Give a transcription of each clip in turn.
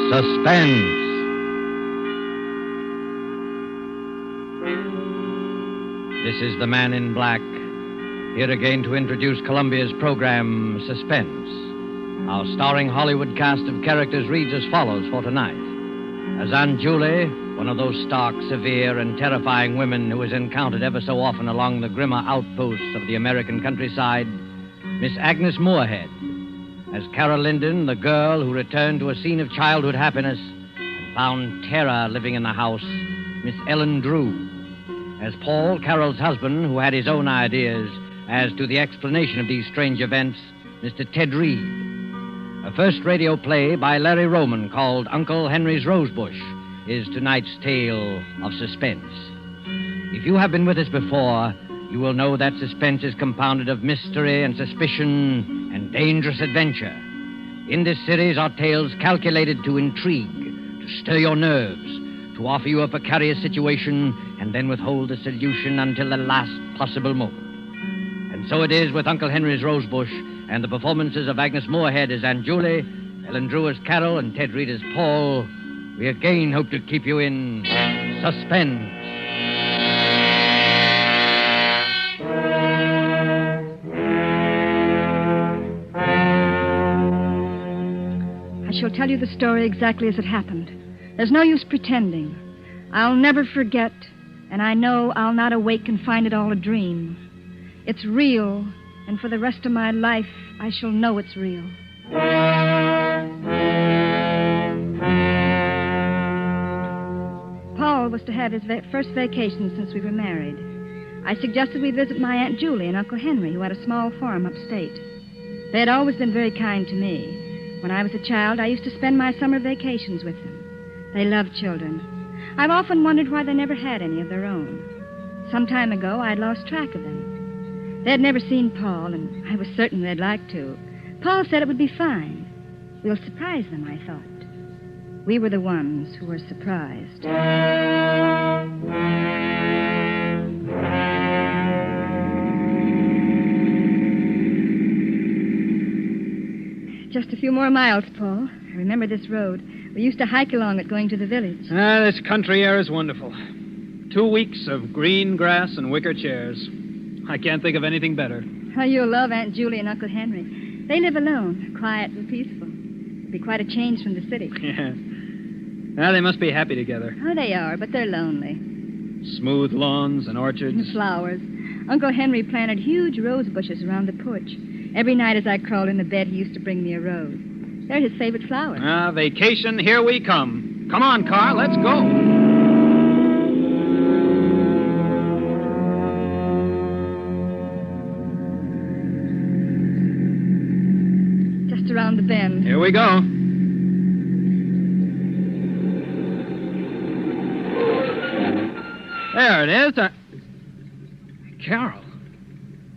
Suspense. This is the Man in Black, here again to introduce Columbia's program, Suspense. Our starring Hollywood cast of characters reads as follows for tonight. As Aunt Julie, one of those stark, severe, and terrifying women who is encountered ever so often along the grimmer outposts of the American countryside, Miss Agnes Moorehead. As Carol Linden, the girl who returned to a scene of childhood happiness and found terror living in the house, Miss Ellen Drew. As Paul, Carol's husband, who had his own ideas as to the explanation of these strange events, Mr. Ted Reed. A first radio play by Larry Roman called Uncle Henry's Rosebush is tonight's tale of suspense. If you have been with us before, you will know that suspense is compounded of mystery and suspicion and dangerous adventure. In this series are tales calculated to intrigue, to stir your nerves, to offer you a precarious situation and then withhold the solution until the last possible moment. And so it is with Uncle Henry's Rosebush and the performances of Agnes Moorehead as Aunt Julie, Ellen Drew as Carol, and Ted Reed as Paul. We again hope to keep you in suspense. I shall tell you the story exactly as it happened. There's no use pretending. I'll never forget, and I know I'll not awake and find it all a dream. It's real, and for the rest of my life, I shall know it's real. Paul was to have his first vacation since we were married. I suggested we visit my Aunt Julie and Uncle Henry, who had a small farm upstate. They had always been very kind to me. When I was a child, I used to spend my summer vacations with them. They loved children. I've often wondered why they never had any of their own. Some time ago, I'd lost track of them. They had never seen Paul, and I was certain they'd like to. Paul said it would be fine. We'll surprise them, I thought. We were the ones who were surprised. Just a few more miles, Paul. I remember this road. We used to hike along it going to the village. This country air is wonderful. 2 weeks of green grass and wicker chairs. I can't think of anything better. Oh, you'll love Aunt Julie and Uncle Henry. They live alone, quiet and peaceful. It'll be quite a change from the city. Yeah. Well, they must be happy together. Oh, they are, but they're lonely. Smooth lawns and orchards. And flowers. Uncle Henry planted huge rose bushes around the porch. Every night as I crawled into bed, he used to bring me a rose. They're his favorite flowers. Vacation, here we come. Come on, car, let's go. Just around the bend. Here we go. There it is. Carol,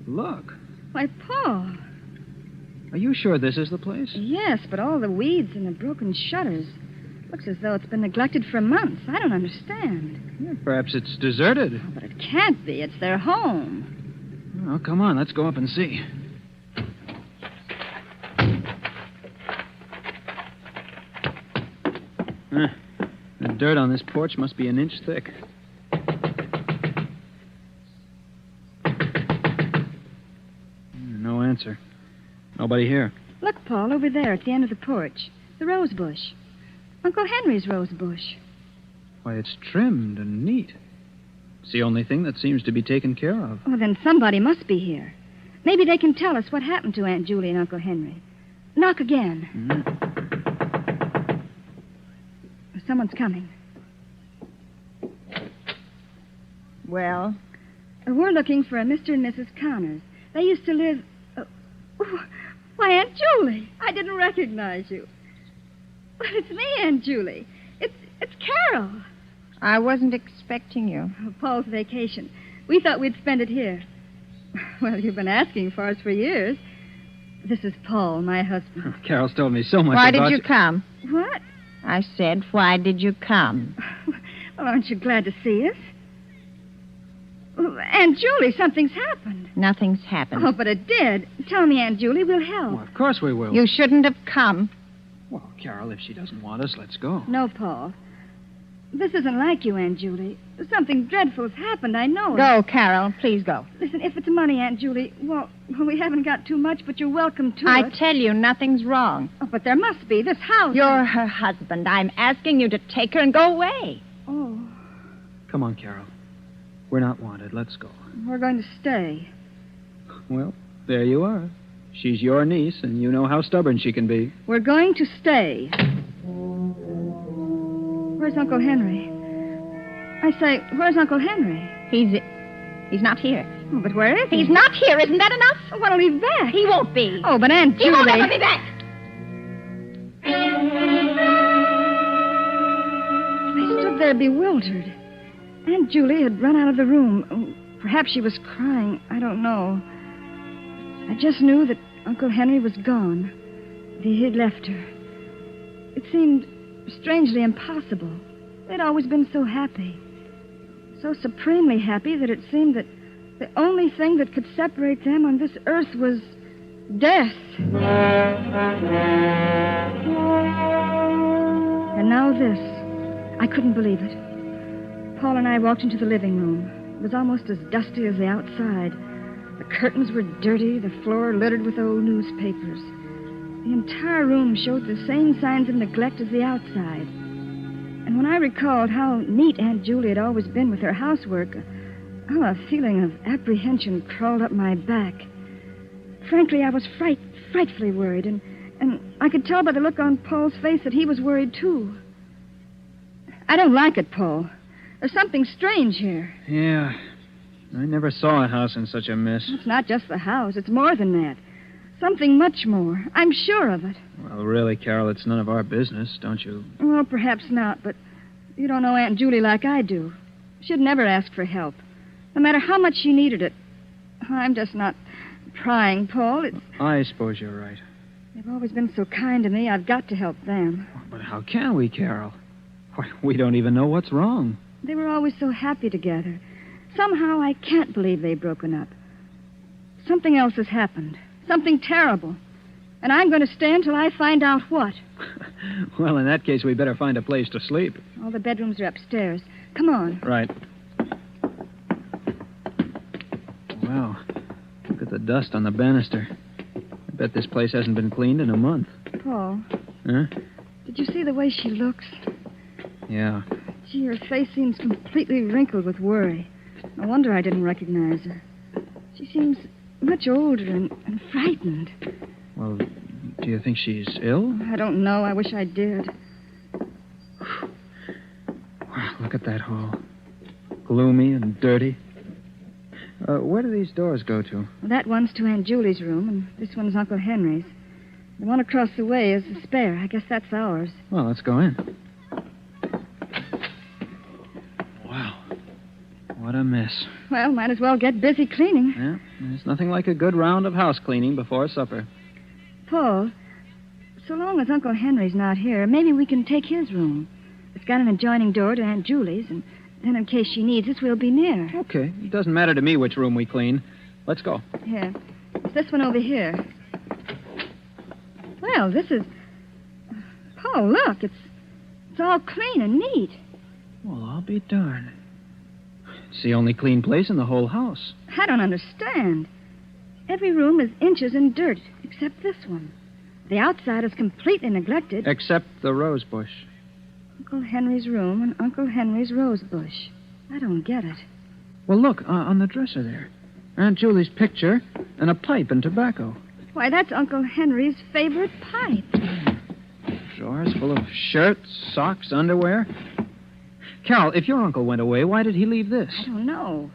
look. Why, Paul. Are you sure this is the place? Yes, but all the weeds and the broken shutters. Looks as though it's been neglected for months. I don't understand. Yeah, perhaps it's deserted. Oh, but it can't be. It's their home. Oh, come on. Let's go up and see. The dirt on this porch must be an inch thick. No answer. Nobody here. Look, Paul, over there at the end of the porch. The rosebush. Uncle Henry's rosebush. Why, it's trimmed and neat. It's the only thing that seems to be taken care of. Oh, then somebody must be here. Maybe they can tell us what happened to Aunt Julie and Uncle Henry. Knock again. Mm-hmm. Someone's coming. Well? We're looking for a Mr. and Mrs. Connors. They used to live... Why, Aunt Julie, I didn't recognize you. But it's me, Aunt Julie. It's Carol. I wasn't expecting you. Oh, Paul's vacation. We thought we'd spend it here. Well, you've been asking for us for years. This is Paul, my husband. Carol's told me so much Why about did you come? What? I said, why did you come? Well, aren't you glad to see us? Well, Aunt Julie, something's happened. Nothing's happened. Oh, but it did. Tell me, Aunt Julie, we'll help. Well, of course we will. You shouldn't have come. Well, Carol, if she doesn't want us, let's go. No, Paul. This isn't like you, Aunt Julie. Something dreadful has happened, I know it. Go, Carol. Please go. Listen, if it's money, Aunt Julie, well, we haven't got too much, but you're welcome to I it. tell you, nothing's wrong. Oh, but there must be. This house... You're her husband. I'm asking you to take her and go away. Oh, Come on, Carol. We're not wanted. Let's go. we're going to stay. Well, there you are. She's your niece, and you know how stubborn she can be. We're going to stay. Where's Uncle Henry? I say, where's Uncle Henry? He's not here. Oh, but where is he? He's not here. Isn't that enough? Oh, when'll he be back? He won't be. Oh, but Aunt He Julie... won't ever be back. I stood there bewildered. Aunt Julie had run out of the room. Oh, perhaps she was crying. I don't know. I just knew that Uncle Henry was gone. That he had left her. It seemed strangely impossible. They'd always been so happy. So supremely happy that it seemed that the only thing that could separate them on this earth was death. And now this. I couldn't believe it. Paul and I walked into the living room. It was almost as dusty as the outside. The curtains were dirty, the floor littered with old newspapers. The entire room showed the same signs of neglect as the outside. And when I recalled how neat Aunt Julie had always been with her housework, a feeling of apprehension crawled up my back. Frankly, I was frightfully worried, and I could tell by the look on Paul's face that he was worried, too. I don't like it, Paul. There's something strange here. Yeah. I never saw a house in such a mess. It's not just the house. It's more than that. Something much more. I'm sure of it. Well, really, Carol, it's none of our business, don't you? Well, perhaps not, but you don't know Aunt Julie like I do. She'd never ask for help, no matter how much she needed it. I'm just not prying, Paul. I suppose you're right. They've always been so kind to me. I've got to help them. But how can we, Carol? Why, we don't even know what's wrong. They were always so happy together. Somehow I can't believe they've broken up. Something else has happened. Something terrible. And I'm going to stay until I find out what. Well, in that case, we better find a place to sleep. All the bedrooms are upstairs. Come on. Right. Wow. Look at the dust on the banister. I bet this place hasn't been cleaned in a month. Paul. Huh? Did you see the way she looks? Yeah. Gee, her face seems completely wrinkled with worry. No wonder I didn't recognize her. She seems much older and frightened. Well, do you think she's ill? I don't know. I wish I did. Wow, look at that hall. Gloomy and dirty. Where do these doors go to? Well, that one's to Aunt Julie's room, and this one's Uncle Henry's. The one across the way is the spare. I guess that's ours. Well, let's go in. Wow. What a mess. Well, might as well get busy cleaning. Yeah, there's nothing like a good round of house cleaning before supper. Paul, so long as Uncle Henry's not here, maybe we can take his room. It's got an adjoining door to Aunt Julie's, and then in case she needs us, we'll be near. Okay. It doesn't matter to me which room we clean. Let's go. Here. It's this one over here. Well, this is... Paul, look. It's all clean and neat. Well, I'll be darned. It's the only clean place in the whole house. I don't understand. Every room is inches in dirt, except this one. The outside is completely neglected. Except the Rosebush. Uncle Henry's room and Uncle Henry's Rosebush. I don't get it. Well, look, on the dresser there. Aunt Julie's picture and a pipe and tobacco. Why, that's Uncle Henry's favorite pipe. Drawers full of shirts, socks, underwear. Carol, if your uncle went away, why did he leave this? I don't know.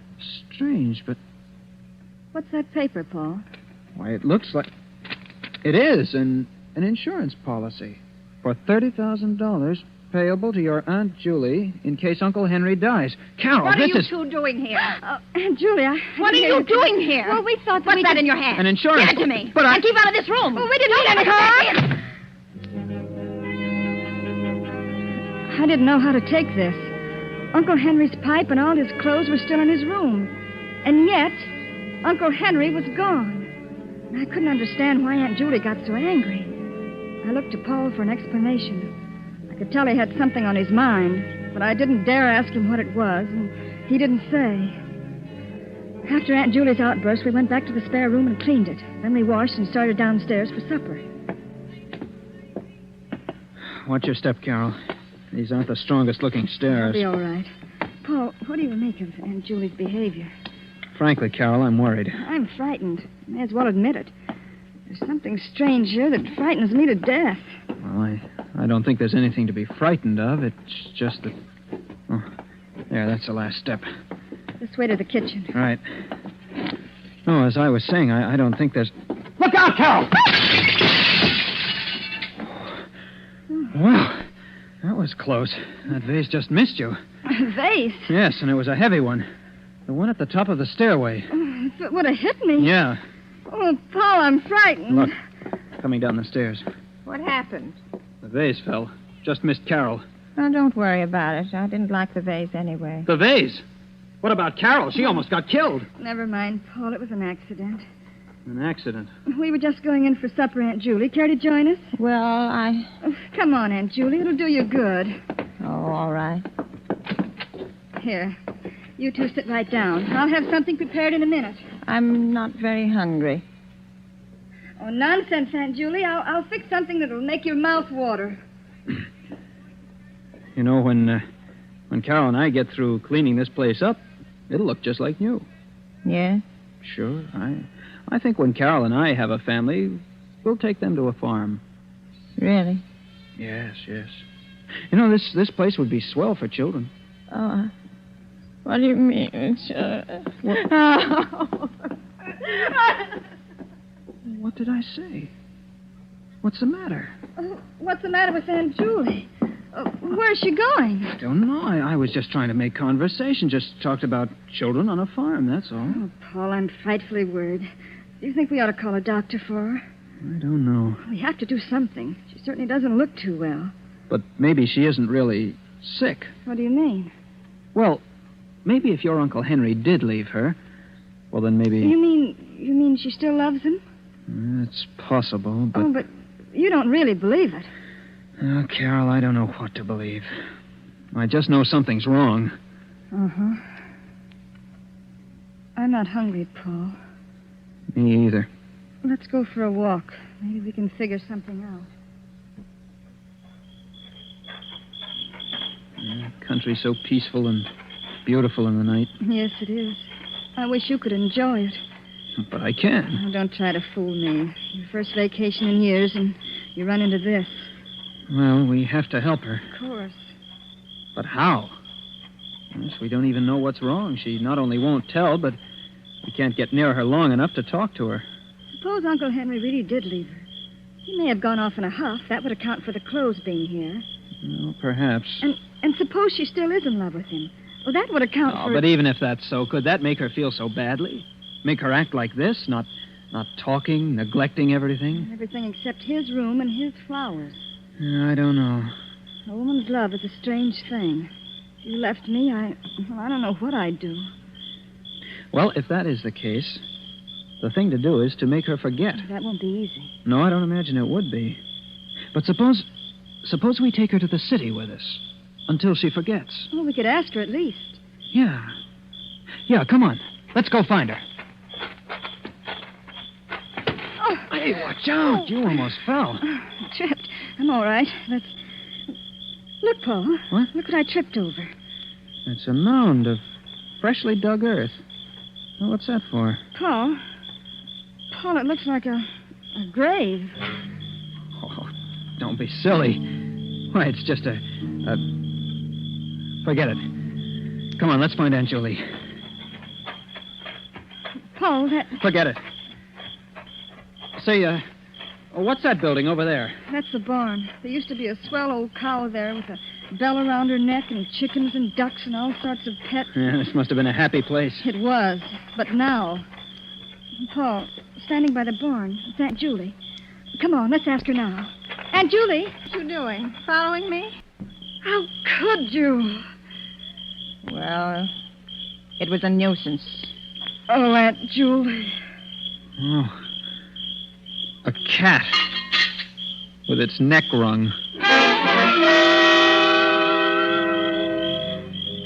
Strange, but... What's that paper, Paul? Why, it looks like... It is an insurance policy for $30,000 payable to your Aunt Julie in case Uncle Henry dies. Carol, What this are is... you two doing here? Aunt Julie, What are you doing here? Well, we thought that What's we that could... in your hand? An insurance... Give it to me. But And keep out of this room. Oh, we didn't mean any harm. I didn't know how to take this. Uncle Henry's pipe and all his clothes were still in his room. And yet, Uncle Henry was gone. I couldn't understand why Aunt Julie got so angry. I looked to Paul for an explanation. I could tell he had something on his mind, but I didn't dare ask him what it was, and he didn't say. After Aunt Julie's outburst, we went back to the spare room and cleaned it. Then we washed and started downstairs for supper. Watch your step, Carol. These aren't the strongest-looking stairs. It'll be all right. Paul, what do you make of Aunt Julie's behavior? Frankly, Carol, I'm worried. I'm frightened. May as well admit it. There's something strange here that frightens me to death. Well, I don't think there's anything to be frightened of. It's just that... Oh, there, that's the last step. This way to the kitchen. Right. Oh, as I was saying, I don't think there's... Look out, Carol! Well, that was close. That vase just missed you. A vase? Yes, and it was a heavy one. The one at the top of the stairway. If it would have hit me. Yeah. Oh, Paul, I'm frightened. Look, coming down the stairs. What happened? The vase fell. Just missed Carol. Oh, don't worry about it. I didn't like the vase anyway. The vase? What about Carol? She almost got killed. Never mind, Paul. It was an accident. An accident? We were just going in for supper, Aunt Julie. Care to join us? Well, Oh, come on, Aunt Julie. It'll do you good. Oh, all right. Here. You two sit right down. I'll have something prepared in a minute. I'm not very hungry. Oh, nonsense, Aunt Julie. I'll fix something that'll make your mouth water. You know, when Carol and I get through cleaning this place up, it'll look just like new. Yes? Sure. I think when Carol and I have a family, we'll take them to a farm. Really? Yes. You know, this place would be swell for children. Oh, what do you mean, sir? What did I say? What's the matter? What's the matter with Aunt Julie? Where's she going? I don't know. I was just trying to make conversation. Just talked about children on a farm, that's all. Oh, Paul, I'm frightfully worried. Do you think we ought to call a doctor for her? I don't know. We have to do something. She certainly doesn't look too well. But maybe she isn't really sick. What do you mean? Well, maybe if your Uncle Henry did leave her, well, then maybe... You mean she still loves him? It's possible, but... Oh, but you don't really believe it. Oh, Carol, I don't know what to believe. I just know something's wrong. Uh-huh. I'm not hungry, Paul. Me either. Let's go for a walk. Maybe we can figure something out. Country's so peaceful and beautiful in the night. Yes, it is. I wish you could enjoy it. But I can. Oh, don't try to fool me. Your first vacation in years, and you run into this. Well, we have to help her. Of course. But how? Yes, we don't even know what's wrong. She not only won't tell, but we can't get near her long enough to talk to her. Suppose Uncle Henry really did leave her. He may have gone off in a huff. That would account for the clothes being here. Well, perhaps. And suppose she still is in love with him. Well, that would account for... But even if that's so, could that make her feel so badly? Make her act like this? Not talking, neglecting everything? Everything except his room and his flowers. I don't know. A woman's love is a strange thing. If you left me, I don't know what I'd do. Well, if that is the case, the thing to do is to make her forget. That won't be easy. No, I don't imagine it would be. But suppose we take her to the city with us until she forgets. Well, we could ask her at least. Yeah, come on. Let's go find her. Oh. Hey, watch out. Oh. You almost fell. I tripped. I'm all right. Look, Paul. What? Look what I tripped over. It's a mound of freshly dug earth. Well, what's that for? Paul, it looks like a grave. Oh, don't be silly. Why, it's just a... Forget it. Come on, let's find Aunt Julie. Paul, that... Forget it. Say, what's that building over there? That's the barn. There used to be a swell old cow there with a bell around her neck and chickens and ducks and all sorts of pets. Yeah, this must have been a happy place. It was, but now... Paul, standing by the barn, it's Aunt Julie. Come on, let's ask her now. Aunt Julie! What you doing? Following me? How could you? Well, it was a nuisance. Oh, Aunt Julie. Oh. A cat. with its neck wrung.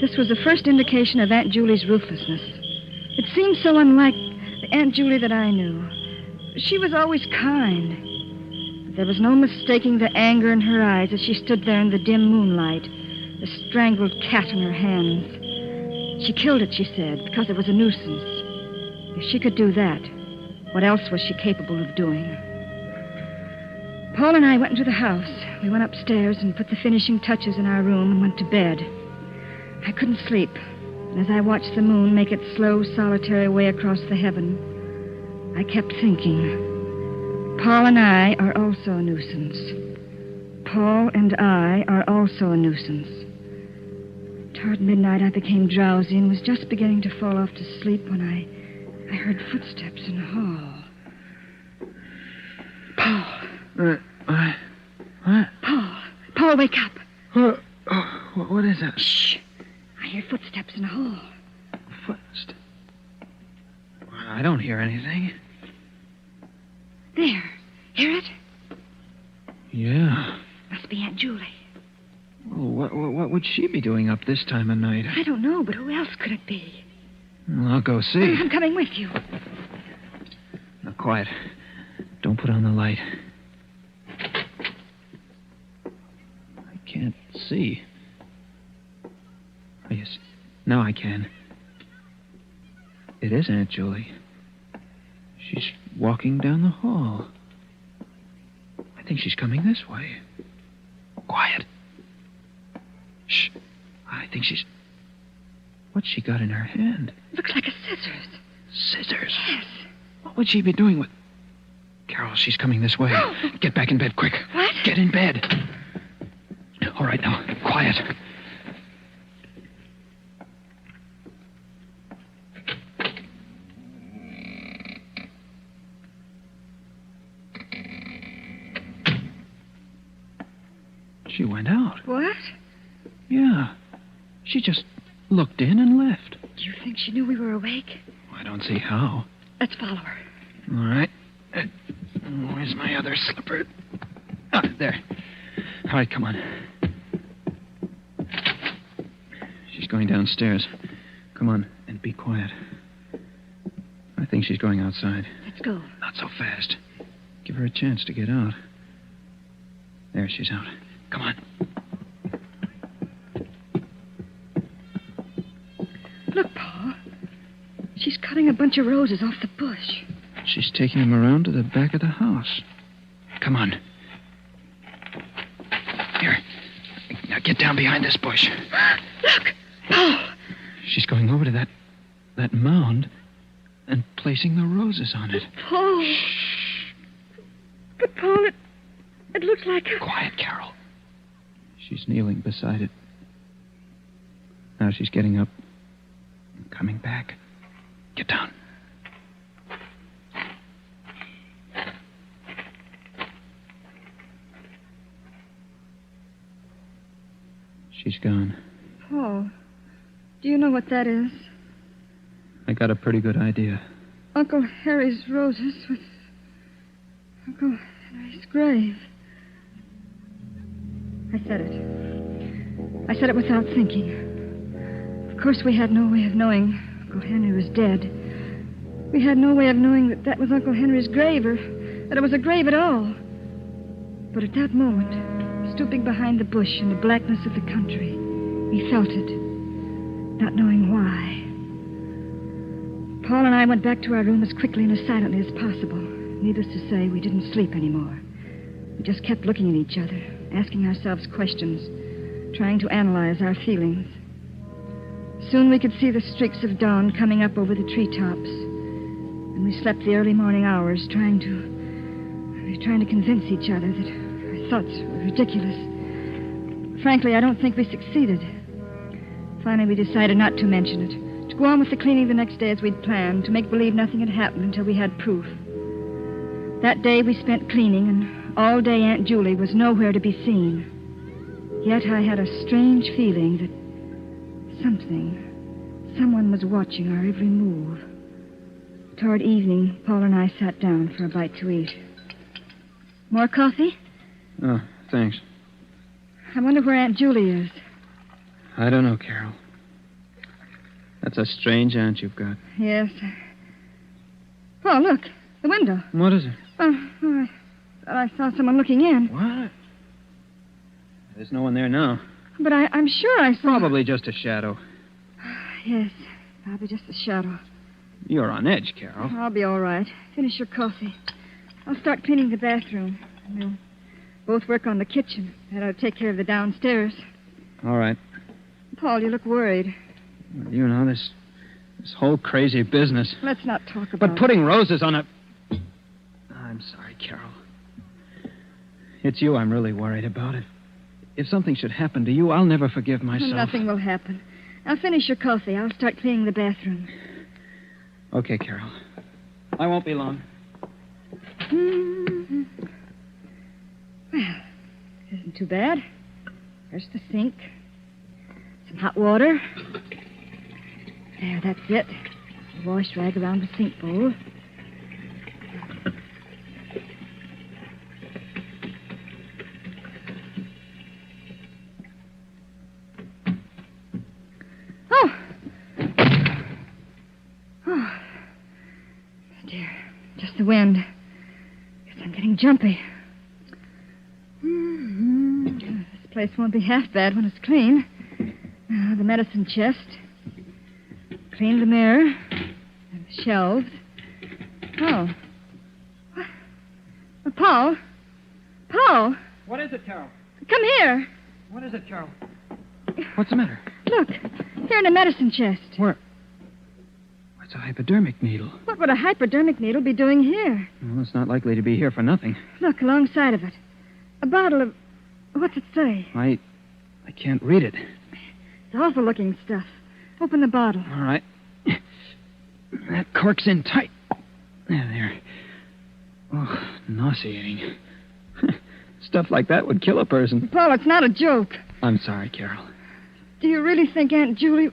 This was the first indication of Aunt Julie's ruthlessness. It seemed so unlike the Aunt Julie that I knew. She was always kind. But there was no mistaking the anger in her eyes as she stood there in the dim moonlight, the strangled cat in her hands. She killed it, she said, because it was a nuisance. If she could do that, what else was she capable of doing? Paul and I went into the house. We went upstairs and put the finishing touches in our room and went to bed. I couldn't sleep, and as I watched the moon make its slow, solitary way across the heaven, I kept thinking, Paul and I are also a nuisance. Paul and I are also a nuisance. Toward midnight, I became drowsy and was just beginning to fall off to sleep when I heard footsteps in the hall. Paul. What? Paul, wake up. What is that? Shh. I hear footsteps in the hall. Footsteps? I don't hear anything. There. Hear it? Yeah. Must be Aunt Julie. Well, what would she be doing up this time of night? I don't know, but who else could it be? Well, I'll go see. I'm coming with you. Now, quiet. Don't put on the light. I can't see. Oh, yes. Now I can. It is Aunt Julie. She's walking down the hall. I think she's coming this way. Quiet. Shh. I think she's... What's she got in her hand? Looks like a scissors. Scissors? Yes. What would she be doing with... Carol, she's coming this way. Oh. Get back in bed, quick. What? Get in bed. All right, now, quiet. She went out. What? Yeah. She just looked in and left. Do you think she knew we were awake? I don't see how. Let's follow her. All right. Where's my other slipper? Ah, there. All right, come on. She's going downstairs. Come on, and be quiet. I think she's going outside. Let's go. Not so fast. Give her a chance to get out. There, she's out. Come on. Look, Paul. She's cutting a bunch of roses off the bush. She's taking them around to the back of the house. Come on. Here. Now get down behind this bush. Look! Paul! She's going over to that mound and placing the roses on it. Paul! But, Paul, it looks like a... Quiet, Carol. She's kneeling beside it. Now she's getting up and coming back. Get down. She's gone. Paul, do you know what that is? I got a pretty good idea. Uncle Harry's roses with Uncle Henry's grave. I said it. I said it without thinking. Of course, we had no way of knowing Uncle Henry was dead. We had no way of knowing that was Uncle Henry's grave or that it was a grave at all. But at that moment, stooping behind the bush in the blackness of the country, we felt it, not knowing why. Paul and I went back to our room as quickly and as silently as possible. Needless to say, we didn't sleep anymore. We just kept looking at each other, asking ourselves questions, trying to analyze our feelings. Soon we could see the streaks of dawn coming up over the treetops, and we slept the early morning hours trying to convince each other that our thoughts were ridiculous. Frankly, I don't think we succeeded. Finally, we decided not to mention it, to go on with the cleaning the next day as we'd planned, to make believe nothing had happened until we had proof. That day we spent cleaning, and all day Aunt Julie was nowhere to be seen. Yet I had a strange feeling that someone was watching our every move. Toward evening, Paul and I sat down for a bite to eat. More coffee? Oh, thanks. I wonder where Aunt Julie is. I don't know, Carol. That's a strange aunt you've got. Yes. Oh, look. The window. What is it? I thought I saw someone looking in. What? There's no one there now. But I'm sure I saw... Probably just a shadow. Yes, probably just a shadow. You're on edge, Carol. I'll be all right. Finish your coffee. I'll start cleaning the bathroom. We'll both work on the kitchen. And I'll take care of the downstairs. All right. Paul, you look worried. You know, this whole crazy business. Let's not talk about But it. putting roses on a... I'm sorry, Carol. It's you I'm really worried about. If something should happen to you, I'll never forgive myself. Nothing will happen. I'll finish your coffee. I'll start cleaning the bathroom. Okay, Carol. I won't be long. Mm-hmm. Well, it isn't too bad. There's the sink. Some hot water. There, that's it. A wash rag around the sink bowl. Oh, dear. Just the wind. Guess I'm getting jumpy. This place won't be half bad when it's clean. The medicine chest. Clean the mirror. And the shelves. Oh. What? Paul? Paul? What is it, Carol? Come here. What is it, Carol? What's the matter? Look. Here in the medicine chest. Where? It's a hypodermic needle. What would a hypodermic needle be doing here? Well, it's not likely to be here for nothing. Look, alongside of it. A bottle of... What's it say? I can't read it. It's awful-looking stuff. Open the bottle. All right. That cork's in tight. There. Oh, nauseating. Stuff like that would kill a person. Paul, it's not a joke. I'm sorry, Carol. Do you really think Aunt Julie...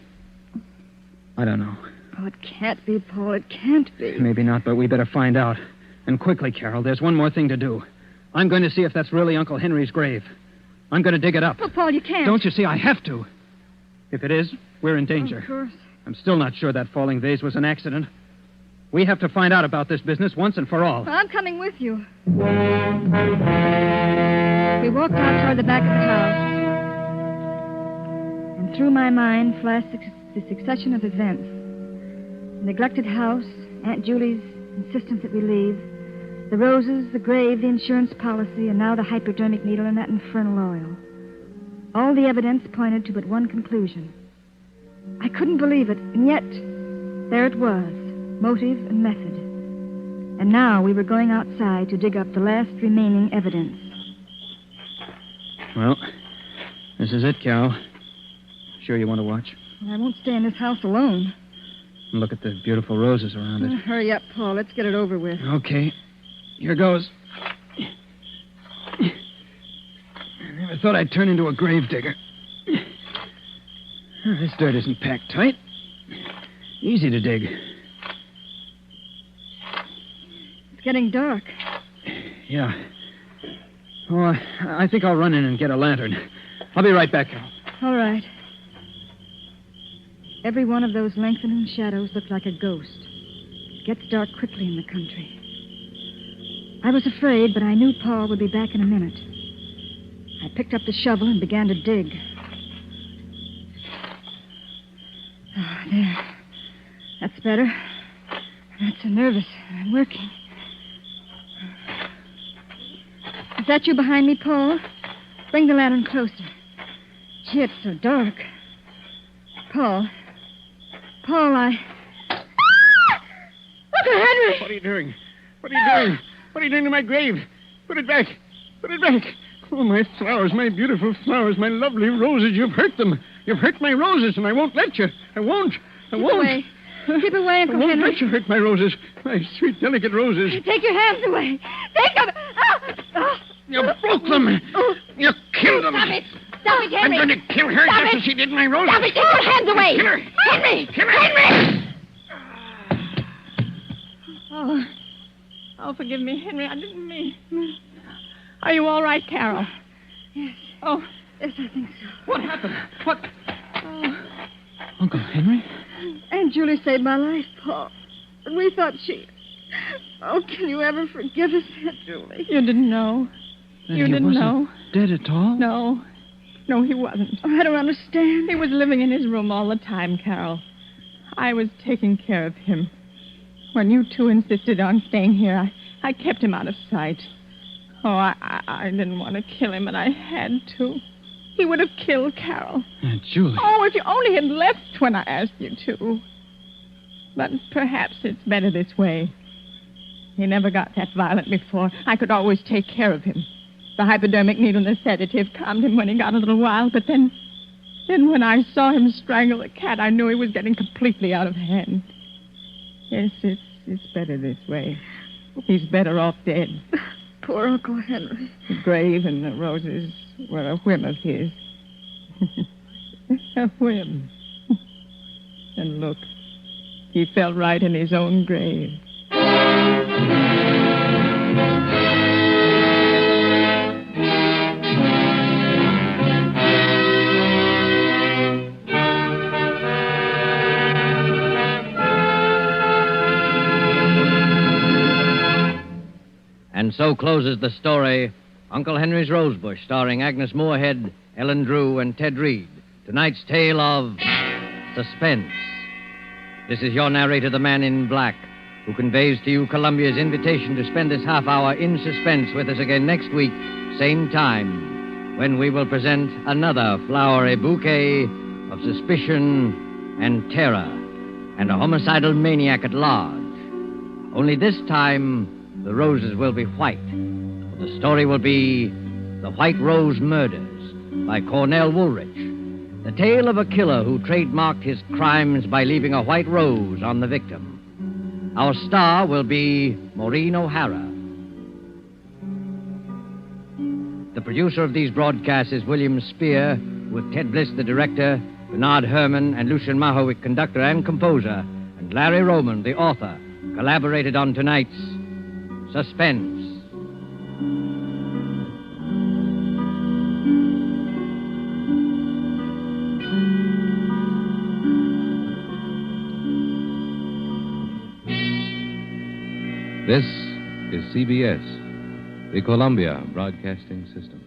I don't know. Oh, it can't be, Paul. It can't be. Maybe not, but we better find out. And quickly, Carol. There's one more thing to do. I'm going to see if that's really Uncle Henry's grave. I'm going to dig it up. Oh, Paul, you can't. Don't you see? I have to. If it is, we're in danger. Of course. I'm still not sure that falling vase was an accident. We have to find out about this business once and for all. Well, I'm coming with you. We walked out toward the back of the house. And through my mind flashed the succession of events. The neglected house, Aunt Julie's insistence that we leave, the roses, the grave, the insurance policy, and now the hypodermic needle and that infernal oil. All the evidence pointed to but one conclusion. I couldn't believe it, and yet there it was, motive and method. And now we were going outside to dig up the last remaining evidence. Well, this is it, Carol. Sure you want to watch? Well, I won't stay in this house alone. And look at the beautiful roses around it. Hurry up, Paul. Let's get it over with. Okay. Here goes. I never thought I'd turn into a grave digger. This dirt isn't packed tight. Easy to dig. It's getting dark. Yeah. Oh, I think I'll run in and get a lantern. I'll be right back, Carol. All right. Every one of those lengthening shadows looked like a ghost. It gets dark quickly in the country. I was afraid, but I knew Paul would be back in a minute. I picked up the shovel and began to dig. Ah, there. That's better. I'm not so nervous. I'm working. Is that you behind me, Paul? Bring the lantern closer. Gee, it's so dark. Paul, I... Uncle Henry! What are you doing? What are you doing? What are you doing to my grave? Put it back. Put it back. Oh, my flowers, my beautiful flowers, my lovely roses. You've hurt them. You've hurt my roses, and I won't let you. I won't. Keep away. Keep away, Uncle I won't Henry. let you hurt my roses. My sweet, delicate roses. Take your hands away. Take them. You broke them. You killed them. Stop it. Stop it, I'm Henry. going to kill her Stop just it. as she did my roses. Stop it. Take your hands away. Kill her. Henry. Kill her. Henry. Oh, forgive me, Henry. I didn't mean. I Are you all right, Carol? Yes. Oh, Yes, I think so. What happened? What? Uncle Henry? Aunt Julie saved my life, Paul. But we thought she... Oh, can you ever forgive us, Aunt Julie? you didn't know. Then You he didn't wasn't know? dead at all? No. No, he wasn't. Oh, I don't understand. He was living in his room all the time, Carol. I was taking care of him. When you two insisted on staying here, I kept him out of sight. Oh, I didn't want to kill him, and I had to. He would have killed Carol. Aunt Julie. Oh, if you only had left when I asked you to. But perhaps it's better this way. He never got that violent before. I could always take care of him. The hypodermic needle and the sedative calmed him when he got a little wild, but then when I saw him strangle the cat, I knew he was getting completely out of hand. Yes, it's better this way. He's better off dead. Poor Uncle Henry. The grave and the roses were a whim of his. A whim. And look, he fell right in his own grave. And so closes the story, Uncle Henry's Rosebush, starring Agnes Moorehead, Ellen Drew, and Ted Reed. Tonight's tale of Suspense. This is your narrator, the Man in Black, who conveys to you Columbia's invitation to spend this half hour in suspense with us again next week, same time, when we will present another flowery bouquet of suspicion and terror and a homicidal maniac at large. Only this time, the roses will be white. The story will be The White Rose Murders by Cornell Woolrich. The tale of a killer who trademarked his crimes by leaving a white rose on the victim. Our star will be Maureen O'Hara. The producer of these broadcasts is William Spear, with Ted Bliss, the director, Bernard Herrmann and Lucien Mahowick, conductor and composer, and Larry Roman, the author, collaborated on tonight's Suspense. This is CBS, the Columbia Broadcasting System.